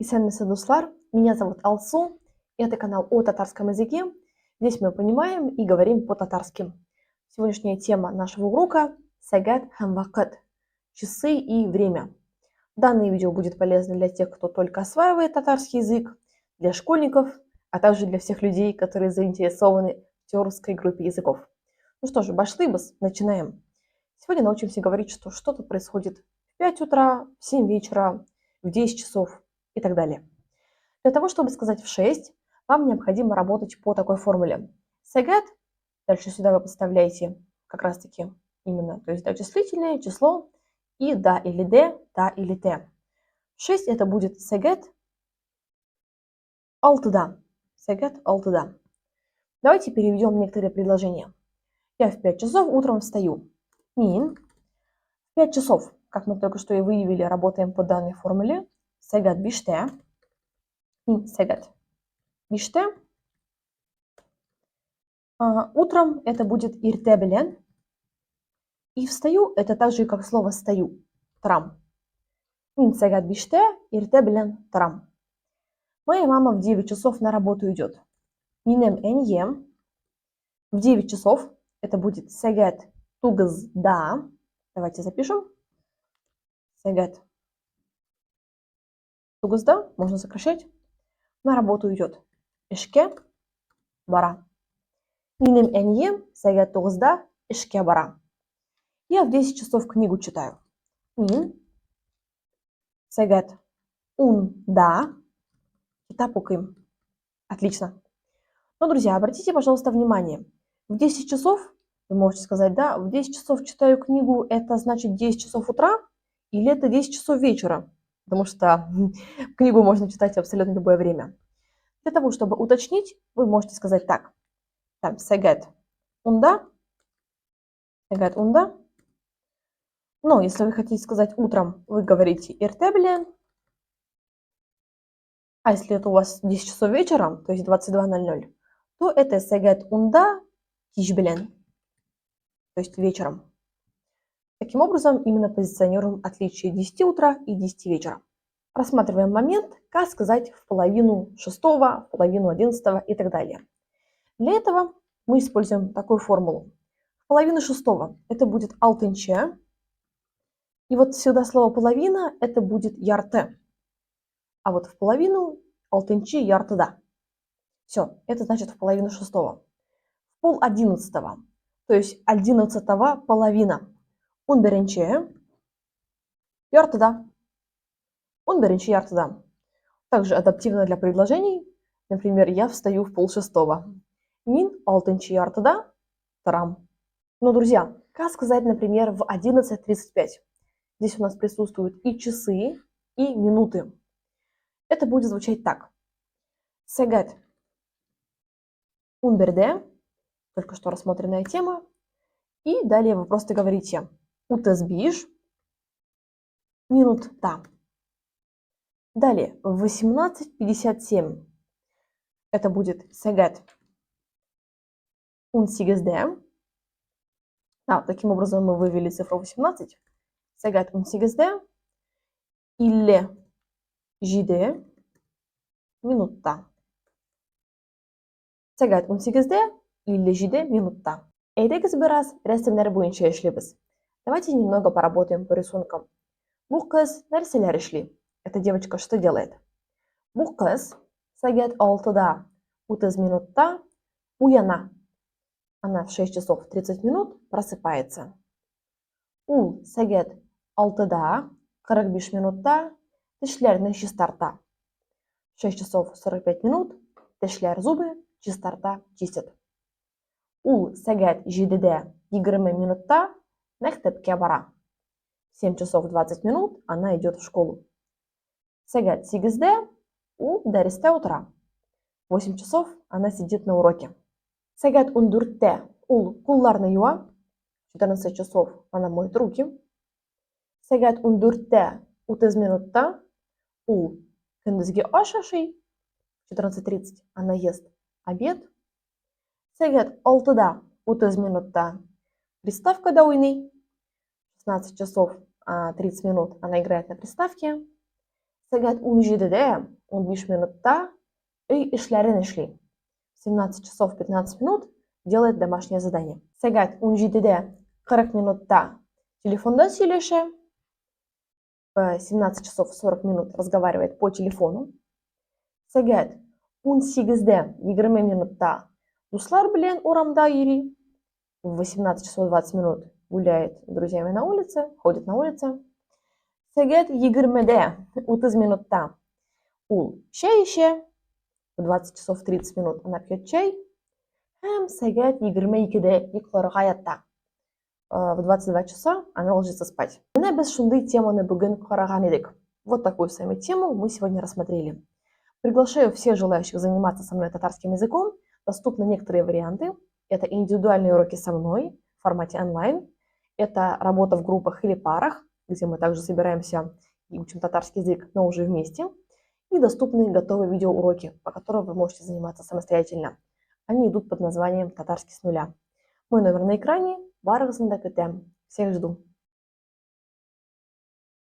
Исәнмесез, дуслар! Меня зовут Алсу, и это канал о татарском языке. Здесь мы понимаем и говорим по-татарски. Сегодняшняя тема нашего урока – сагат һәм вакыт – часы и время. Данное видео будет полезно для тех, кто только осваивает татарский язык, для школьников, а также для всех людей, которые заинтересованы в тюркской группе языков. Ну что же, башлыбыз, начинаем. Сегодня научимся говорить, что что-то происходит в 5 утра, в 7 вечера, в 10 часов и так далее. Для того, чтобы сказать в 6, вам необходимо работать по такой формуле. Сагат, дальше сюда вы подставляете как раз-таки именно, то есть числительное, число, и да или д, та или т. 6 это будет сагат алтыда. Сагат алтыда. Давайте переведем некоторые предложения. Я в 5 часов утром встаю. Мин. В 5 часов, как мы только что и выявили, работаем по данной формуле. Сагат биште. Мин сагат биште. Утром это будет ирте белен. И встаю это так же, как слово стою. Трам. Мин сагат биште, ирте белен трам. Моя мама в 9 часов на работу идет. Минем эньем. В 9 часов это будет сагат тугызда. Давайте запишем. Сагат тугызда, можно сокращать. На работу идет. Ишке бара. Минем эньем сагат тугызда ишке бара. Я в 10 часов книгу читаю. Мин сагат унда китап укыйм. Отлично. Но, друзья, обратите, пожалуйста, внимание. В 10 часов, вы можете сказать, да, в 10 часов читаю книгу, это значит 10 часов утра или это 10 часов вечера? Потому что книгу можно читать в абсолютно любое время. Для того, чтобы уточнить, вы можете сказать так. Там, сагат унда. Сагат унда. Но если вы хотите сказать утром, вы говорите иртеблен. А если это у вас 10 часов вечера, то есть 22:00, то это сагат унда кишбелен, то есть вечером. Таким образом, именно позиционируем отличие 10 утра и 10 вечера. Рассматриваем момент, как сказать в половину 6, в половину 11 и так далее. Для этого мы используем такую формулу. В половину 6 это будет алтынче, и вот сюда слово половина это будет ярте. А вот в половину алтынчи яртыда. Все, это значит в половину 6. В 10:30, то есть 11 половина. Он беренче яртыда. Он беренче яртыда. Также адаптивно для предложений. Например, я встаю в 5:30. Мин алтынчи яртыда тарам. Но, друзья, как сказать, например, в 11:35? Здесь у нас присутствуют и часы, и минуты. Это будет звучать так. Сагат унберде, только что рассмотренная тема. И далее вы просто говорите утезбиш минут-та. Далее в 18:57 это будет сагат унсигезде. Таким образом мы вывели цифру 18. Сагат унсигезде или жиде минут-та. Сагат унсигезде или жиде минут-та. Әйдәгез бераз рәсемнәр буенча эшлибез. Давайте немного поработаем по рисункам. Бу кыз нәрсәләр эшли? Эта девочка что делает? Бу кыз сагат 6:30 минутта уяна. Она в 6 часов 30 минут просыпается. Ул сагат 6:45 минутта тешләрне чистарта. В 6 часов 45 минут тешләр зубы чистарта чистит. Ул сагат 7:20 минутта мәктәпкә бара. В 7 часов 20 минут она идет в школу. Сагат 8:00 ул дәрестә утыра. В 8 часов она сидит на уроке. Сагат 14:00 ул кулларны юа. В 14 часов она моет руки. Сагат 14:30 минутта ул көндезге аш ашый. В 14:30 она ест обед. Сагат 6:30 минутта приставкада уйный. В 16 часов 30 минут она играет на приставке. Сәгать 17-де 15 минутта үй эшләрен эшли. В 17 часов 15 минут делает домашнее задание. Сәгать 17-де 40 минутта телефонда сөйләшә. В 17 часов 40 минут разговаривает по телефону. Сәгать 18-де 20 минутта дуслар белән урамда йөри. В 18 часов 20 минут гуляет с друзьями на улице, ходит на улице. Сәгать 20-де 30 минутта ул чәй эчә. В 20 часов 30 минут она пьет чай. Һәм сәгать 22-де йокларга ята. В 22 часа она ложится спать. Менә без шундый теманы бүген караган идек. Вот такую с вами тему мы сегодня рассмотрели. Приглашаю всех желающих заниматься со мной татарским языком. Доступны некоторые варианты. Это индивидуальные уроки со мной в формате онлайн. Это работа в группах или парах, где мы также собираемся и учим татарский язык, но уже вместе. И доступны готовые видеоуроки, по которым вы можете заниматься самостоятельно. Они идут под названием «Татарский с нуля». Мой номер на экране. Барыгызны да көтәм. Всех жду.